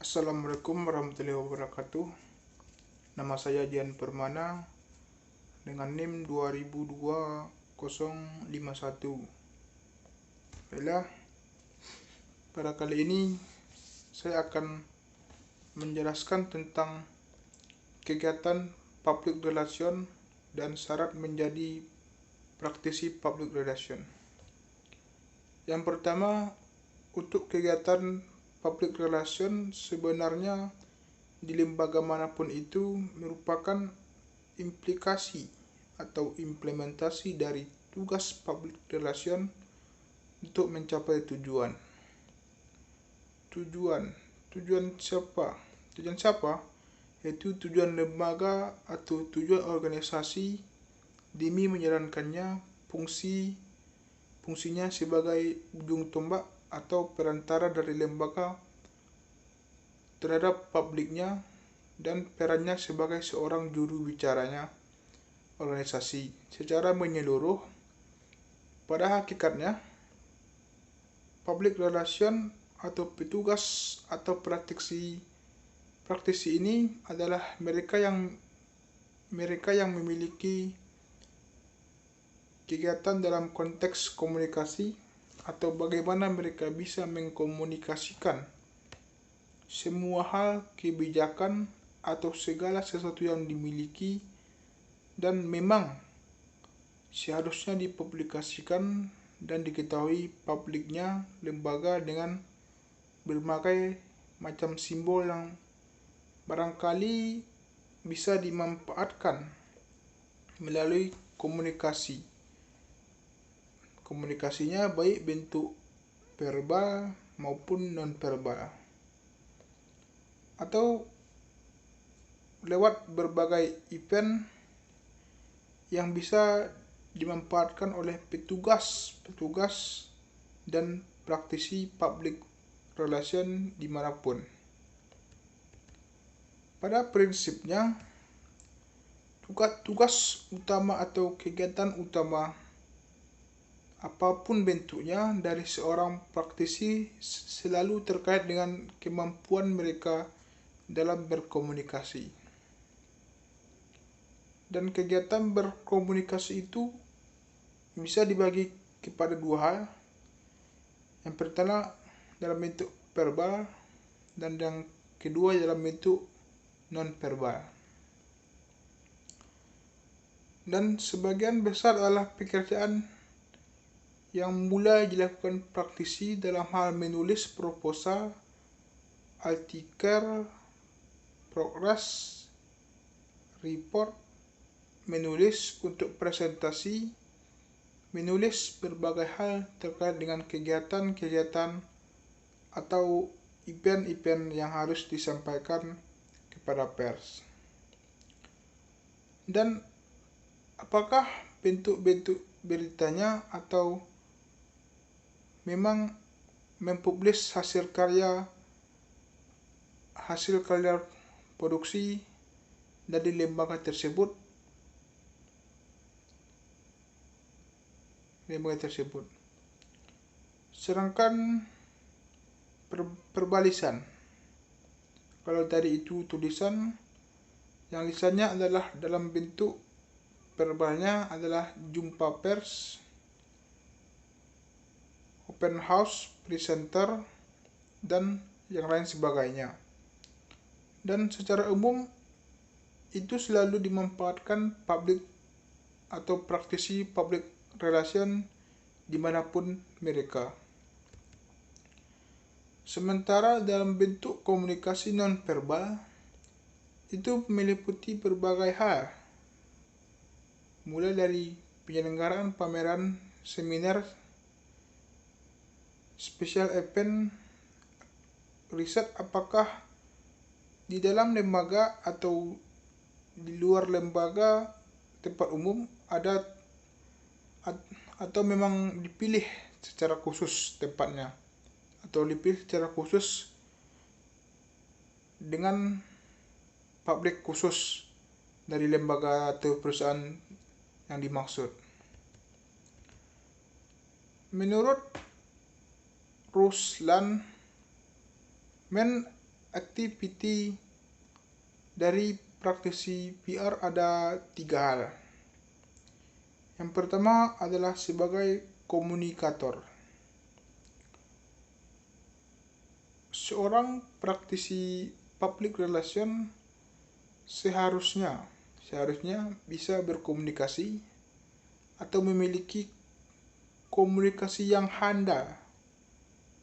Assalamualaikum warahmatullahi wabarakatuh. Nama saya Dian Permana dengan NIM 2002-051. Baiklah, pada kali ini saya akan menjelaskan tentang kegiatan public relation dan syarat menjadi praktisi public relation. Yang pertama, untuk kegiatan public relation sebenarnya di lembaga manapun itu merupakan implikasi atau implementasi dari tugas public relation untuk mencapai tujuan. Tujuan siapa? Yaitu tujuan lembaga atau tujuan organisasi demi menjalankannya fungsinya sebagai ujung tombak atau perantara dari lembaga terhadap publiknya dan perannya sebagai seorang juru bicaranya organisasi secara menyeluruh. Pada hakikatnya, public relation atau petugas atau praktisi ini adalah mereka yang memiliki kegiatan dalam konteks komunikasi atau bagaimana mereka bisa mengkomunikasikan semua hal, kebijakan, atau segala sesuatu yang dimiliki dan memang seharusnya dipublikasikan dan diketahui publiknya lembaga dengan berbagai macam simbol yang barangkali bisa dimanfaatkan melalui komunikasi. Komunikasinya baik bentuk verbal maupun non-verbal, atau lewat berbagai event yang bisa dimanfaatkan oleh petugas dan praktisi public relation dimanapun. Pada prinsipnya, tugas utama atau kegiatan utama apapun bentuknya dari seorang praktisi selalu terkait dengan kemampuan mereka dalam berkomunikasi. Dan kegiatan berkomunikasi itu bisa dibagi kepada dua hal. Yang pertama dalam bentuk verbal dan yang kedua dalam bentuk non-verbal. Dan sebagian besar adalah pekerjaan yang mulai dilakukan praktisi dalam hal menulis proposal, artikel, progress, report, menulis untuk presentasi, menulis berbagai hal terkait dengan kegiatan atau event-event yang harus disampaikan kepada pers. Dan apakah bentuk-bentuk beritanya atau memang mempublish hasil karya produksi dari lembaga tersebut. Sedangkan perbalisan, kalau tadi itu tulisan, yang lisannya adalah dalam bentuk verbalnya adalah jumpa pers, open house, presenter, dan yang lain sebagainya. Dan secara umum itu selalu dimanfaatkan publik atau praktisi public relation dimanapun mereka. Sementara dalam bentuk komunikasi non-verbal itu meliputi berbagai hal, mulai dari penyelenggaraan pameran, seminar, special event, riset apakah di dalam lembaga atau di luar lembaga, tempat umum ada atau memang dipilih secara khusus tempatnya atau dipilih secara khusus dengan publik khusus dari lembaga atau perusahaan yang dimaksud. Menurut Ruslan, activity dari praktisi PR ada 3 hal. Yang pertama adalah sebagai komunikator. Seorang praktisi public relation seharusnya bisa berkomunikasi atau memiliki komunikasi yang handal,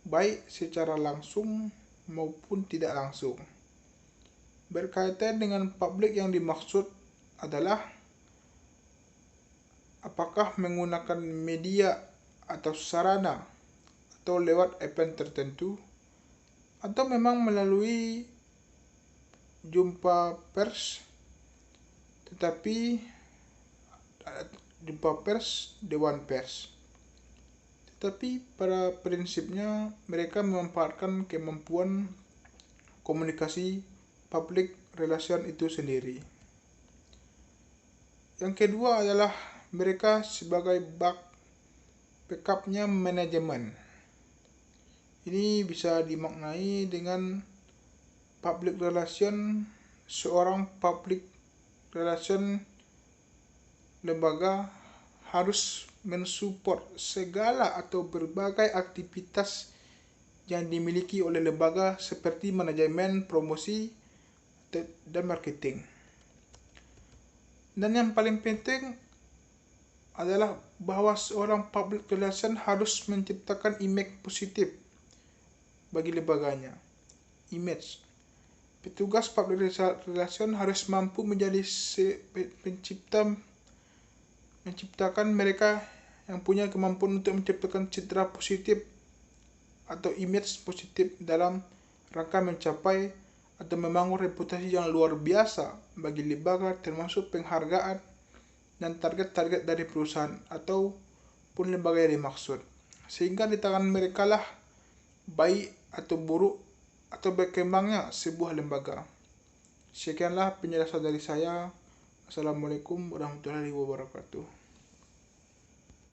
baik secara langsung maupun tidak langsung. Berkaitan dengan publik yang dimaksud adalah apakah menggunakan media atau sarana atau lewat event tertentu, atau memang melalui jumpa pers, dewan pers. Tetapi pada prinsipnya mereka memanfaatkan kemampuan komunikasi public relation itu sendiri. Yang kedua adalah mereka sebagai backupnya manajemen. Ini bisa dimaknai dengan public relation, seorang public relation lembaga harus mensupport segala atau berbagai aktivitas yang dimiliki oleh lembaga seperti manajemen, promosi, dan marketing. Dan yang paling penting adalah bahwa seorang public relation harus menciptakan image positif bagi lembaganya. Image. Petugas public relation harus mampu menjadi menciptakan mereka yang punya kemampuan untuk menciptakan citra positif atau image positif dalam rangka mencapai atau membangun reputasi yang luar biasa bagi lembaga, termasuk penghargaan dan target-target dari perusahaan ataupun lembaga yang dimaksud. Sehingga di tangan mereka lah baik atau buruk atau berkembangnya sebuah lembaga. Sekianlah penjelasan dari saya. Assalamualaikum warahmatullahi wabarakatuh.